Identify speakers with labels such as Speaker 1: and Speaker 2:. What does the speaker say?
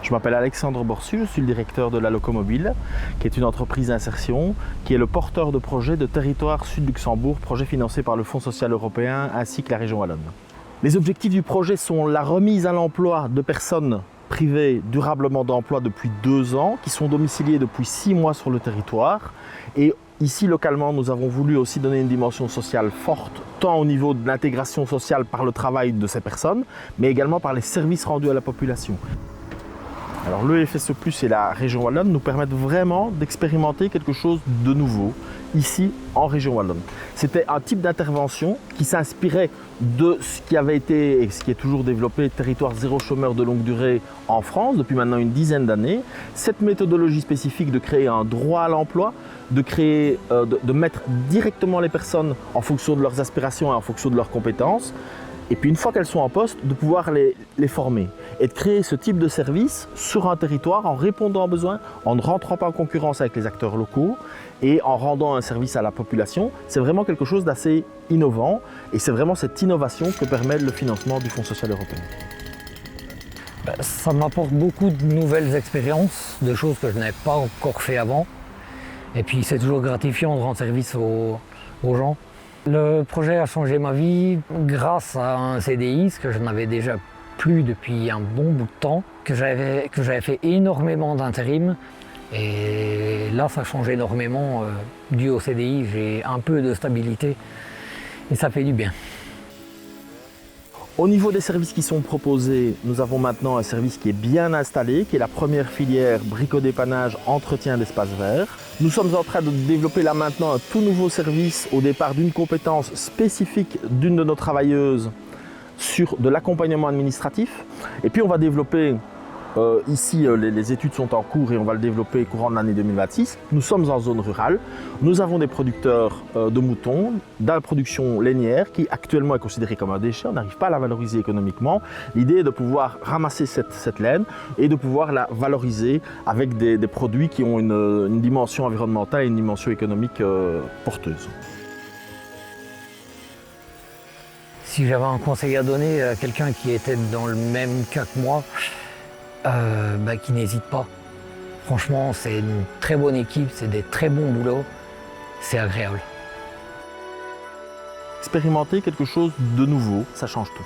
Speaker 1: Je m'appelle Alexandre Borsu, je suis le directeur de la Locomobile, qui est une entreprise d'insertion, qui est le porteur de projet de Territoire Sud Luxembourg, projet financé par le Fonds social européen ainsi que la région wallonne. Les objectifs du projet sont la remise à l'emploi de personnes privées durablement d'emploi depuis 2 ans, qui sont domiciliées depuis 6 mois sur le territoire. Et ici, localement, nous avons voulu aussi donner une dimension sociale forte, tant au niveau de l'intégration sociale par le travail de ces personnes, mais également par les services rendus à la population. Alors le FSE+, et la région wallonne nous permettent vraiment d'expérimenter quelque chose de nouveau ici en région wallonne. C'était un type d'intervention qui s'inspirait de ce qui avait été et ce qui est toujours développé, territoire zéro chômeur de longue durée en France depuis maintenant une dizaine d'années. Cette méthodologie spécifique de créer un droit à l'emploi, de mettre directement les personnes en fonction de leurs aspirations et en fonction de leurs compétences. Et puis une fois qu'elles sont en poste, de pouvoir les former et de créer ce type de service sur un territoire en répondant aux besoins, en ne rentrant pas en concurrence avec les acteurs locaux et en rendant un service à la population. C'est vraiment quelque chose d'assez innovant et c'est vraiment cette innovation que permet le financement du Fonds social européen.
Speaker 2: Ça m'apporte beaucoup de nouvelles expériences, de choses que je n'avais pas encore fait avant. Et puis c'est toujours gratifiant de rendre service aux gens. Le projet a changé ma vie grâce à un CDI, ce que je n'avais déjà plus depuis un bon bout de temps, que j'avais fait énormément d'intérim. Et là, ça change énormément dû au CDI. J'ai un peu de stabilité et ça fait du bien.
Speaker 1: Au niveau des services qui sont proposés, nous avons maintenant un service qui est bien installé, qui est la première filière bricot-dépannage, entretien d'espaces verts. Nous sommes en train de développer là maintenant un tout nouveau service au départ d'une compétence spécifique d'une de nos travailleuses sur de l'accompagnement administratif. Et puis on va développer, ici les études sont en cours et on va le développer courant de l'année 2026. Nous sommes en zone rurale, nous avons des producteurs de moutons, de la production lainière qui actuellement est considérée comme un déchet, on n'arrive pas à la valoriser économiquement. L'idée est de pouvoir ramasser cette laine et de pouvoir la valoriser avec des produits qui ont une dimension environnementale et une dimension économique porteuse.
Speaker 2: Si j'avais un conseil à donner à quelqu'un qui était dans le même cas que moi, qui n'hésite pas. Franchement, c'est une très bonne équipe, c'est des très bons boulots, c'est agréable.
Speaker 1: Expérimenter quelque chose de nouveau, ça change tout.